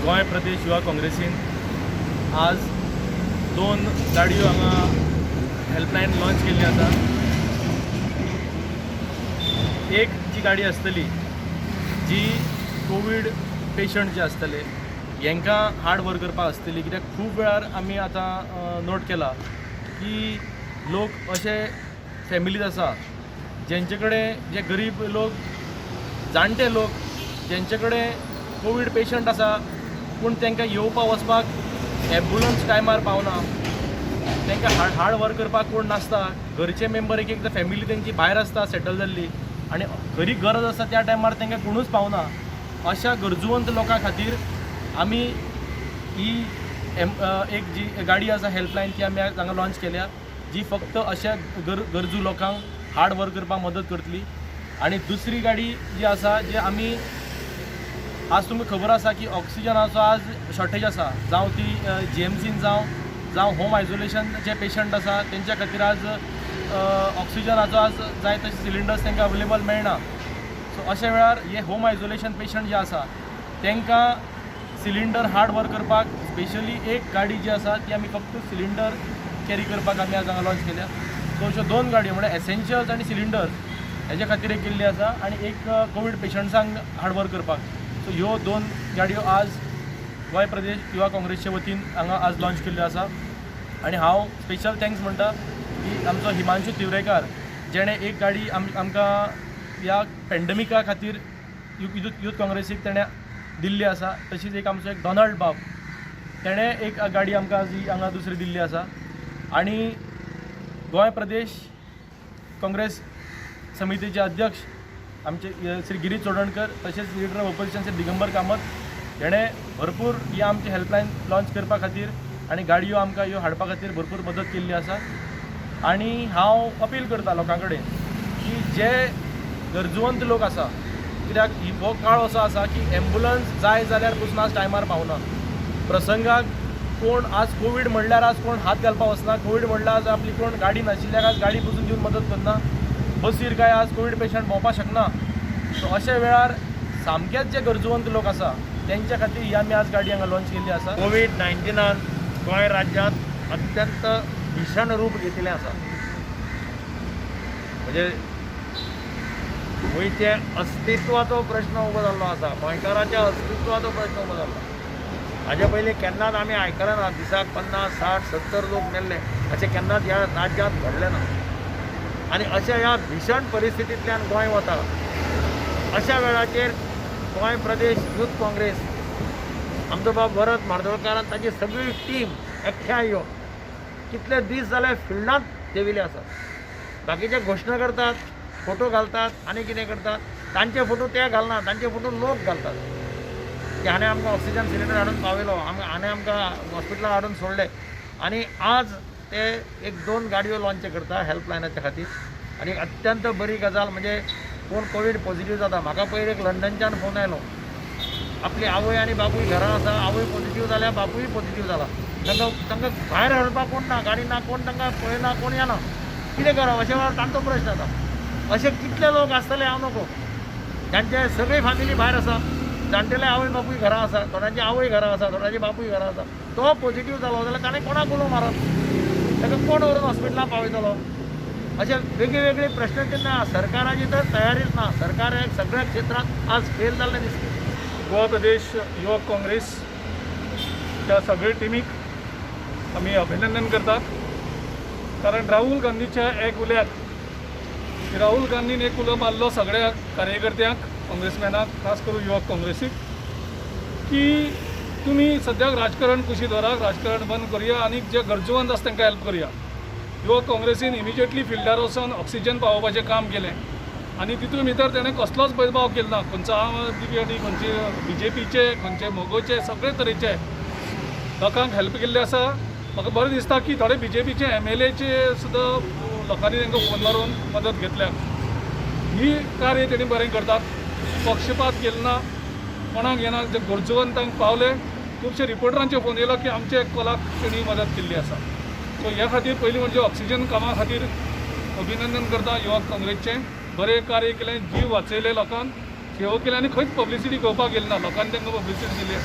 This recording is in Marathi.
गोय प्रदेश युवा काँग्रेसीन आज 2 गाडयो हांगा हेल्पलायन लॉन्च केल्ली आसा। एक जी गाडी आसतली जी कोविड पेशंट जे आसतले हांकां हार्ड वर्क करपाक आसतली, कित्याक खूब वेळार आमी आतां नोट केला की लोक अशे फॅमिलीज आसा जेंचे कडेन जे गरीब लोक, जाणटे लोक जेंचे कडेन कोविड पेशंट आसा पूण तांकां येवपाक वचपाक एम्बुलन्स टायमार पावना, तांकां हार्ड वर्क करपाक कोण नासता, घरचे मेंबर एक एकदां फॅमिली तेंची भायर आसता सेटल जाल्ली आनी खरी गरज आसा त्या टायमार तांकां कोणूच पावना। अशा गरजुवंत लोकां खातीर आमी ही एक जी गाडी आसा हेल्पलायन ती आमी हांगा लॉन्च केल्या, जी फक्त अशा गरजू लोकांक हार्ड वर्क करपाक मदत करतली। आनी दुसरी गाडी जी आसा जे आमी आज तुमकां खबर आसा की ऑक्सिजनाचो आज शॉर्टेज आसा, जावं ती GMCन जावं होम आयसोलेशन जे पेशंट आसा तेंच्या खातीर आज ऑक्सिजनाचो आज जाय तशे सिलिंडर्स तांकां अवेलेबल मेळना। सो अशा वेळार हे होम आयसोलेशन पेशंट जे आसा तांकां सिलिंडर हार्ड वर्क करपाक स्पेशली एक गाडी जी आसा ती आमी फक्त सिलिंडर कॅरी करपाक आमी आज हांगा लॉन्च केल्या। सो अश्यो 2 गाडयो म्हळ्यार एसेन्शियल्स आनी सिलिंडर हेजे खातीर एक केल्ली आसा आनी एक कोविड पेशंट्सांक हार्ड वर्क करपाक। सो ह्यो 2 गाडयो आज गोय प्रदेश युवा काँग्रेसचे वतीन हांगा आज लॉन्च केल्ल्यो आसा। आनी हांव स्पेशल थँक्स म्हणटा की आमचो हिमांशू तिवरेकार जेणे एक गाडी आमकां ह्या पॅन्डेमिका खातीर यूथ काँग्रेसीक तेणें दिल्ली आसा। तशीच एक आमचो एक डॉनाल्ड बाब तेणें एक गाडी आमकां जी हांगा दुसरी दिल्ली आसा। आनी गोय प्रदेश काँग्रेस समितीचे अध्यक्ष आमचे श्री गिरीश चोडणकर, तशेंच leader of opposition Shri Digambar Kamat हेणें भरपूर ह्या आमची हेल्पलायन लॉन्च करपा खातीर आनी गाडयो आमकां ह्यो हाडपा खातीर भरपूर मदत केल्ली आसा। आनी हांव अपील करता लोकां कडेन की जे गरजुवंत लोक आसा, कित्याक हो काळ असो आसा की एम्बुलन्स जाय जाल्यार पसून आज टायमार पावना। प्रसंगाक कोण आज कोविड म्हणल्यार आज कोण हात घालपाक वचना, कोविड म्हणल्यार आज आपली कोण गाडी नाशिल्ल्याक आज गाडी पसून दिवन मदत करना, बसीर काय आज कोविड पेशंट भोंवपाक शकना। सो अशा वेळार सामकेच जे गरजुवंत लोक आसा त्यांच्या खातीर ही आमी आज गाडी हांगा लॉन्च केल्ली आसा। कोविड-19 गोंय राज्यांत अत्यंत भीषण रूप घेतिल्लें आसा। म्हणजे गोंयचे अस्तित्वाचो प्रश्न उबो जाल्लो आसा, गोंयकाराच्या अस्तित्वाचो प्रश्न उबो जाल्लो। हाजे पयलीं केन्नाच आमी आयकलें ना दिसाक 50, 60, 70 लोक मेल्ले, अशें केन्नाच ह्या राज्यांत घडलें ना। आनी अशा ह्या भीषण परिस्थितींतल्यान गोंय वता, अशा वेळाचेर गोंय प्रदेश यूथ काँग्रेस आमचो बाब भरत म्हार्दोळकार आनी ताची सगळी टीम एकठांय येवन कितले दीस जाले फिल्डांत देविल्ले आसात। बाकीचे घोशणा करतात, फोटो घालतात आनी कितें करतात, तांचे फोटो ते घालनात, तांचे फोटो लोक घालतात की हाणें आमकां ऑक्सिजन सिलिंडर हाडून पावयलो, हाणें आमकां हॉस्पिटलांत हाडून सोडले। आनी आज ते एक 2 गाडयो लॉन्च करता हेल्पलायनाच्या खातीर। आनी अत्यंत बरी गजाल म्हणजे कोण कोविड पॉझिटिव्ह जाता, म्हाका पयर एक लंडनच्यान फोन आयलो, आपली आवय आनी बापूय घरां आसा, आवय पॉझिटिव्ह जाल्या, बापूय पॉझिटिव्ह जाला, तांकां भायर हाडपाक कोण ना, गाडी ना, कोण तांकां पळयना, कोण येना, कितें करप अशे वेळार तांचो प्रश्न जाता। अशे कितले लोक आसतले हांव नको, तांचे सगळी फॅमिली भायर आसा, जाणटेले आवय बापूय घरां आसा, थोड्यांची आवय घरां आसा, थोड्यांची बापूय घरां आसा, तो पॉझिटिव्ह जालो जाल्यार ताणें कोणाक उलो मारप, ताका कोण व्हरून हॉस्पिटलांत पावयतलो, अशे वेगळे प्रश्न तेन्ना सरकाराची तर तयारीच ना। सरकार एक सगळ्या क्षेत्रांत आज फेल जाल्लें दिसता। गोवा प्रदेश युवक काँग्रेसच्या सगळे टीमीक आमी अभिनंदन करतात, कारण राहुल गांधीच्या एक उल्याक राहुल गांधीन एक उलो मारलो सगळ्या कार्यकर्त्यांक, काँग्रेसमॅनाक, खास करून युवक काँग्रेसीक, की तुमी सद्याक राजकारण कुशीक दवरात, राजकारण बंद करुया आनी जे गरजुवंत आसा तांकां हेल्प करुया। युवक काँग्रेसीन इमिजिएटली फिल्डार वचून ऑक्सिजन पावोवपाचें काम केलें आनी तितून भितर तेणें कसलोच भेदभाव केलो ना, खंयचो दिव्याडी, खंयचे BJPचे, खंयचे मोगोचे, सगळे तरेचे लोकांक हेल्प केल्ले आसा। म्हाका बरें दिसता की थोडे BJPचे MLAचे सुद्दां लोकांनी तांकां फोन मारून मदत घेतल्या। ही कार्य तेणी बरें करतात, पक्षपात केलो ना, कोणाक येना, जे गरजुवंतांक पावले। खुबशे रिपोर्टरांचे फोन येयलो की आमच्या एक कोलाक तेणी मदत केल्ली आसा। सो ह्या खातीर पयलीं म्हणजे ऑक्सिजन कामा खातीर अभिनंदन करता युवक काँग्रेसचें, बरें कार्य केलें, जीव वाचयले लोकांक, सेवा केली आनी खंयच पब्लिसिटी घेवपाक गेली ना, लोकांनी तांकां पब्लिसिटी दिली।